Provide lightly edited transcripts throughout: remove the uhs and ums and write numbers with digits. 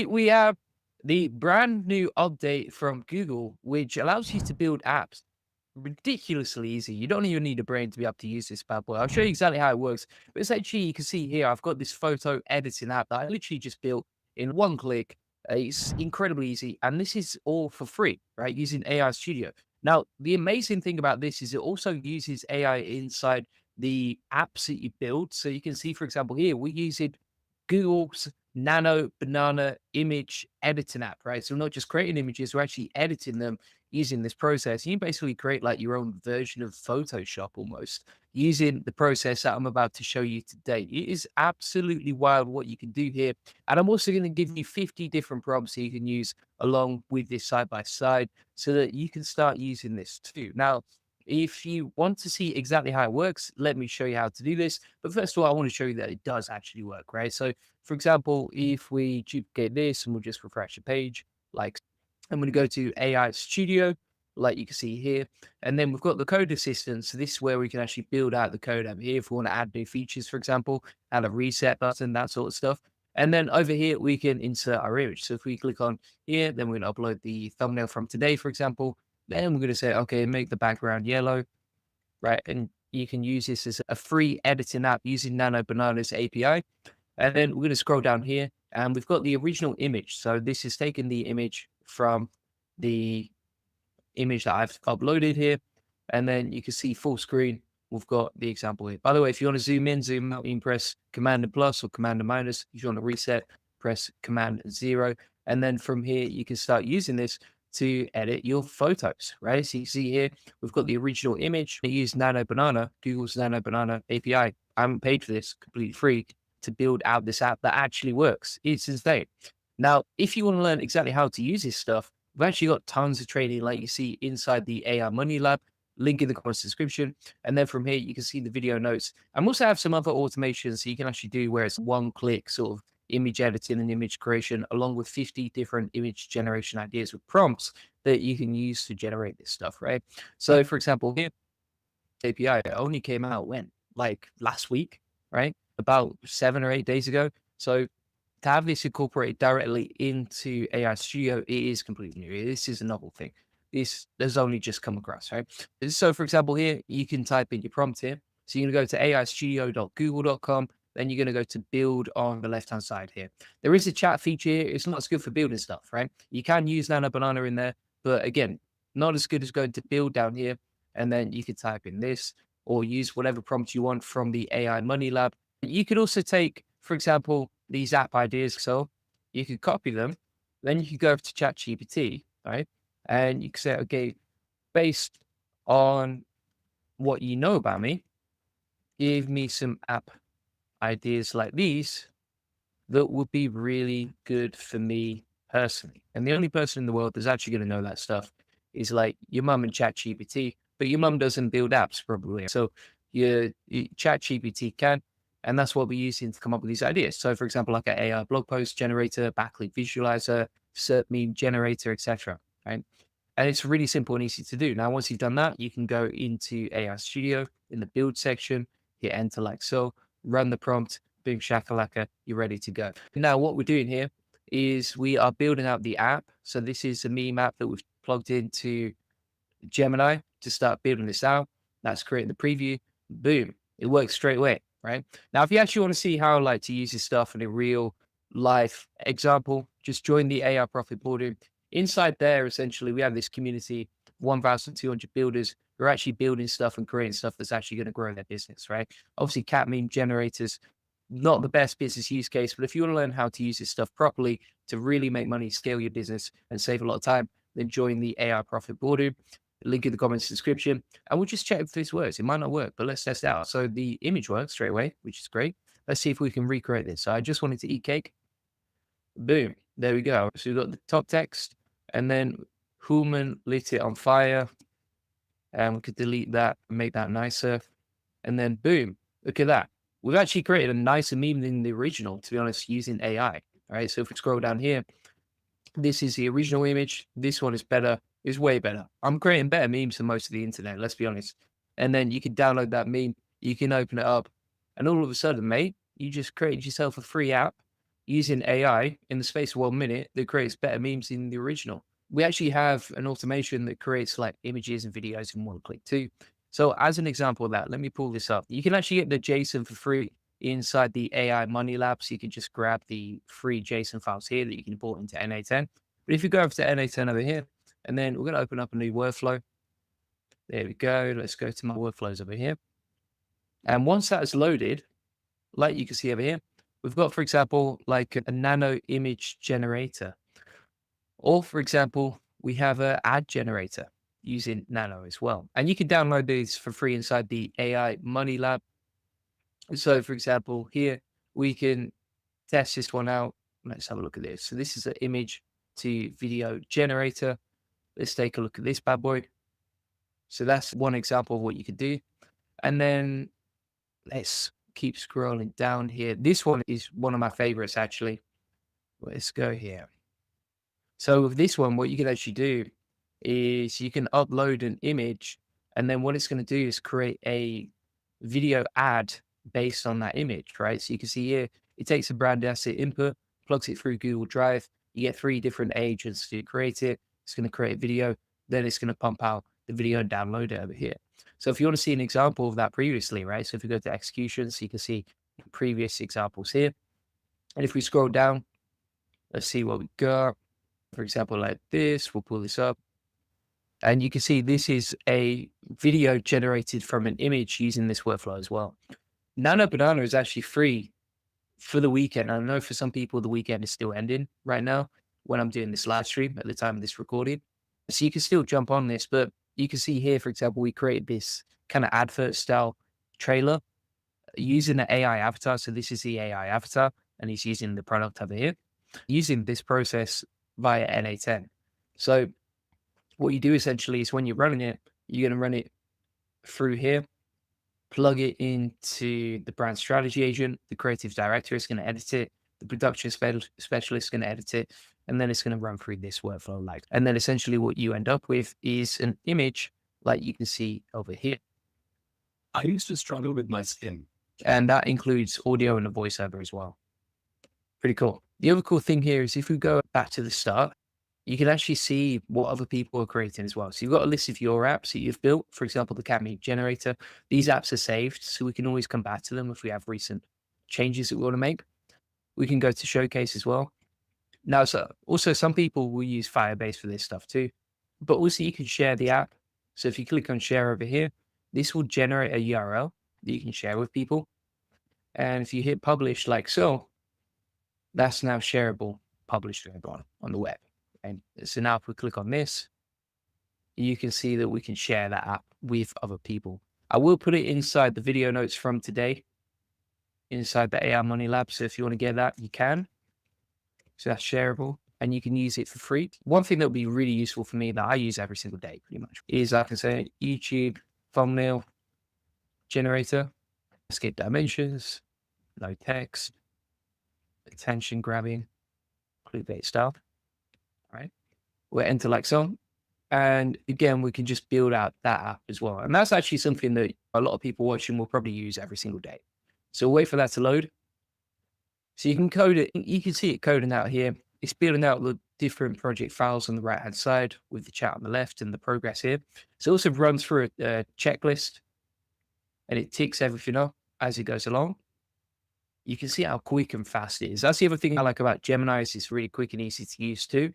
Today we have the brand new update from Google, which allows you to build apps ridiculously easy. You don't even need a brain to be able to use this bad boy. I'll show you exactly how it works. But essentially, you can see here, I've got this photo editing app that I literally just built in one click. It's incredibly easy. And this is all for free, right? Using AI Studio. Now, the amazing thing about this is it also uses AI inside the apps that you build. So you can see, for example, here, we're using Google's Nano Banana image editing app, right? So we're not just creating images, we're actually editing them using this process. You basically create like your own version of Photoshop almost using the process that I'm about to show you today. It is absolutely wild what you can do here. And I'm also going to give you 50 different prompts that you can use along with this side by side so that you can start using this too. Now, if you want to see exactly how it works, let me show you how to do this. But first of all, I want to show you that it does actually work, right? So, for example, if we duplicate this and we'll just refresh the page, like I'm going to go to AI Studio, like you can see here. And then we've got the code assistant. So this is where we can actually build out the code over here if we want to add new features, for example, add a reset button, that sort of stuff. And then over here, we can insert our image. So if we click on here, then we're going to upload the thumbnail from today, for example. Then we're going to say, okay, make the background yellow, right? And you can use this as a free editing app using Nano Banana's API. And then we're going to scroll down here and we've got the original image. So this is taking the image from the image that I've uploaded here. And then you can see full screen. We've got the example here. By the way, if you want to zoom in, zoom out, you can press Command and plus or Command and minus. If you want to reset, press Command and 0. And then from here, you can start using this to edit your photos, right? So you see here, we've got the original image. They use Nano Banana, Google's Nano Banana API. I haven't paid for this, completely free, to build out this app that actually works. It's insane. Now, if you want to learn exactly how to use this stuff, we've actually got tons of training like you see inside the AI Money Lab, link in the comments description. And then from here, you can see the video notes. And we also have some other automations so you can actually do where it's one click sort of image editing and image creation, along with 50 different image generation ideas with prompts that you can use to generate this stuff, right? So for example, here, API only came out when? Like last week, right? About 7 or 8 days ago. So to have this incorporated directly into AI Studio, it is completely new. This is a novel thing. This has only just come across, right? So for example, here, you can type in your prompt here. So you're going to go to aistudio.google.com. Then you're going to go to build on the left-hand side here. There is a chat feature here. It's not as good for building stuff, right? You can use Nano Banana in there, but again, not as good as going to build down here. And then you can type in this or use whatever prompt you want from the AI Money Lab. You could also take, for example, these app ideas. So you could copy them. Then you could go over to ChatGPT, right? And you can say, okay, based on what you know about me, give me some app ideas like these that would be really good for me personally. And the only person in the world that's actually going to know that stuff is like your mum and ChatGPT, but your mum doesn't build apps probably. So your ChatGPT can, and that's what we're using to come up with these ideas. So for example, like an AI blog post generator, backlink visualizer, cert meme generator, etc. Right? And it's really simple and easy to do. Now, once you've done that, you can go into AI Studio in the build section, hit enter like so, run the prompt, boom shakalaka, you're ready to go. Now, what we're doing here is we are building out the app. So this is a meme app that we've plugged into Gemini to start building this out. That's creating the preview. Boom, it works straight away, right? Now, if you actually want to see how like to use this stuff in a real life example, just join the AI Profit Boardroom. Inside there, essentially, we have this community, 1,200 builders who are actually building stuff and creating stuff that's actually going to grow their business, right? Obviously, cat meme generators, not the best business use case, but if you want to learn how to use this stuff properly to really make money, scale your business, and save a lot of time, then join the AI Profit Boardroom. Link in the comments description, and we'll just check if this works. It might not work, but let's test it out. So the image works straight away, which is great. Let's see if we can recreate this. So I just wanted to eat cake. Boom. There we go. So we've got the top text, and then Human lit it on fire. And we could delete that and make that nicer. And then boom, look at that. We've actually created a nicer meme than the original, to be honest, using AI. All right. So if we scroll down here, this is the original image. This one is better. It's way better. I'm creating better memes than most of the internet, let's be honest. And then you can download that meme, you can open it up, and all of a sudden, mate, you just created yourself a free app using AI in the space of 1 minute that creates better memes than the original. We actually have an automation that creates like images and videos in one click too. So as an example of that, let me pull this up. You can actually get the JSON for free inside the AI Money Lab. So you can just grab the free JSON files here that you can import into NA10. But if you go over to NA10 over here, and then we're going to open up a new workflow. There we go. Let's go to my workflows over here. And once that is loaded, like you can see over here, we've got, for example, like a nano image generator. Or, for example, we have an ad generator using Nano as well. And you can download these for free inside the AI Money Lab. So, for example, here we can test this one out. Let's have a look at this. So this is an image to video generator. Let's take a look at this bad boy. So that's one example of what you could do. And then let's keep scrolling down here. This one is one of my favorites, actually. Let's go here. So with this one, what you can actually do is you can upload an image, and then what it's going to do is create a video ad based on that image, right? So you can see here, it takes a brand asset input, plugs it through Google Drive. You get 3 different agents to create it. It's going to create a video. Then it's going to pump out the video and download it over here. So if you want to see an example of that previously, right? So if you go to executions, you can see previous examples here. And if we scroll down, let's see what we got. For example, like this, we'll pull this up. And you can see this is a video generated from an image using this workflow as well. Nano Banana is actually free for the weekend. I know for some people, the weekend is still ending right now when I'm doing this live stream at the time of this recording. So you can still jump on this, but you can see here, for example, we created this kind of advert style trailer using the AI avatar. So this is the AI avatar, and he's using the product over here, using this process via NA10. So what you do essentially is when you're running it, you're going to run it through here, plug it into the brand strategy agent. The creative director is going to edit it. The production specialist is going to edit it. And then it's going to run through this workflow. And then essentially what you end up with is an image like you can see over here. I used to struggle with my skin. And that includes audio and a voiceover as well. Pretty cool. The other cool thing here is if we go back to the start, you can actually see what other people are creating as well. So you've got a list of your apps that you've built. For example, the Cat Meat Generator. These apps are saved, so we can always come back to them if we have recent changes that we want to make. We can go to Showcase as well. Now, so also some people will use Firebase for this stuff too, but also you can share the app. So if you click on share over here, this will generate a URL that you can share with people. And if you hit publish like so, that's now shareable, published to everyone on the web. And so now if we click on this, you can see that we can share that app with other people. I will put it inside the video notes from today, inside the AI Money Lab. So if you want to get that, you can. So that's shareable and you can use it for free. One thing that would be really useful for me that I use every single day pretty much is I can say YouTube thumbnail generator, escape dimensions, no text, attention grabbing, clickbait style. Right, we'll enter like so. And again, we can just build out that app as well. And that's actually something that a lot of people watching will probably use every single day. So we'll wait for that to load. So you can code it. You can see it coding out here. It's building out the different project files on the right-hand side with the chat on the left and the progress here. So it also runs through a checklist and it ticks everything up as it goes along. You can see how quick and fast it is. That's the other thing I like about Gemini is it's really quick and easy to use too.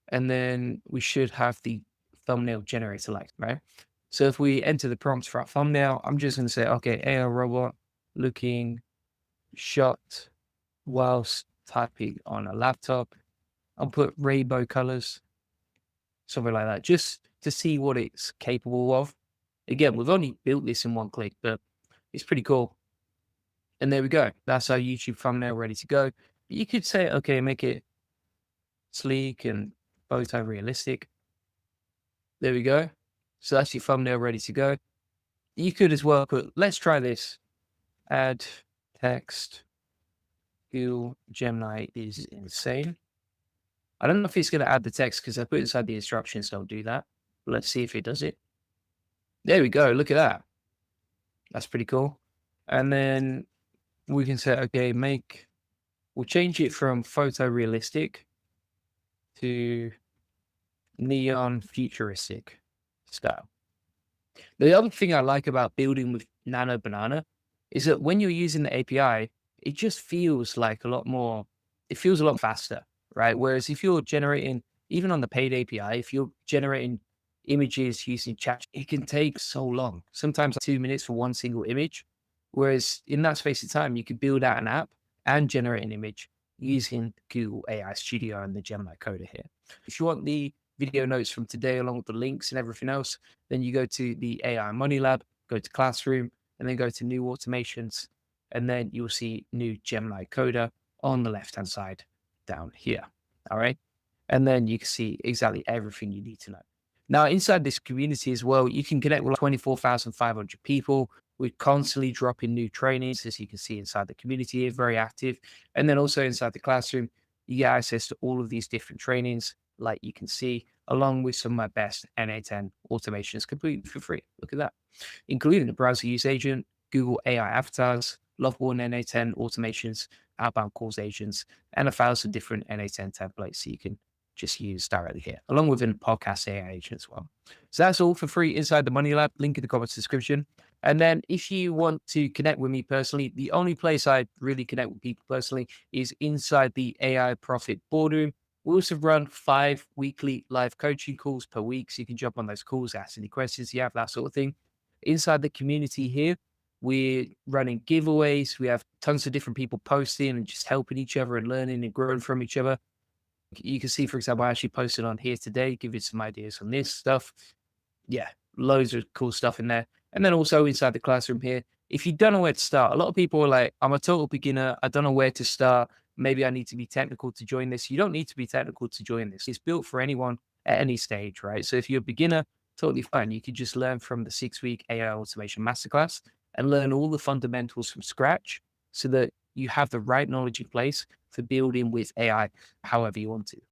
And then we should have the thumbnail generator like, right? So if we enter the prompts for our thumbnail, I'm just going to say, okay, AI robot looking shot whilst typing on a laptop. I'll put rainbow colors, something like that, just to see what it's capable of. Again, we've only built this in one click, but it's pretty cool. And there we go. That's our YouTube thumbnail ready to go. You could say, okay, make it sleek and photorealistic. There we go. So that's your thumbnail ready to go. You could as well put, let's try this. Add text. Google Gemini is insane. I don't know if it's going to add the text because I put inside the instructions, don't do that. But let's see if it does it. There we go. Look at that. That's pretty cool. And then we can say, okay, make We'll change it from photorealistic to neon futuristic style. The other thing I like about building with Nano Banana is that when you're using the API, it just feels like a lot more, it feels a lot faster, right? Whereas if you're generating, even on the paid API, if you're generating images using chat, it can take so long, sometimes like 2 minutes for one single image. Whereas in that space of time, you could build out an app and generate an image using Google AI Studio and the Gemini Coder here. If you want the video notes from today, along with the links and everything else, then you go to the AI Money Lab, go to Classroom, and then go to New Automations, and then you'll see New Gemini Coder on the left-hand side down here. All right. And then you can see exactly everything you need to know. Now, inside this community as well, you can connect with like 24,500 people. We're constantly dropping new trainings, as you can see inside the community here, very active. And then also inside the classroom, you get access to all of these different trainings, like you can see, along with some of my best NA10 automations completely for free. Look at that, including the browser use agent, Google AI avatars, Loveborn NA10 automations, outbound calls agents, and 1,000 different NA10 templates so you can just use directly here, along with a podcast AI agent as well. So that's all for free inside the Money Lab. Link in the comments description. And then if you want to connect with me personally, the only place I really connect with people personally is inside the AI Profit Boardroom. We also run 5 weekly live coaching calls per week. So you can jump on those calls, ask any questions you have, that sort of thing. Inside the community here, we're running giveaways. We have tons of different people posting and just helping each other and learning and growing from each other. You can see, for example, I actually posted on here today, give you some ideas on this stuff. Yeah, loads of cool stuff in there. And then also inside the classroom here, if you don't know where to start, a lot of people are like, I'm a total beginner. I don't know where to start. Maybe I need to be technical to join this. You don't need to be technical to join this. It's built for anyone at any stage, right? So if you're a beginner, totally fine. You could just learn from the 6-week AI Automation Masterclass and learn all the fundamentals from scratch so that you have the right knowledge in place for building with AI however you want to.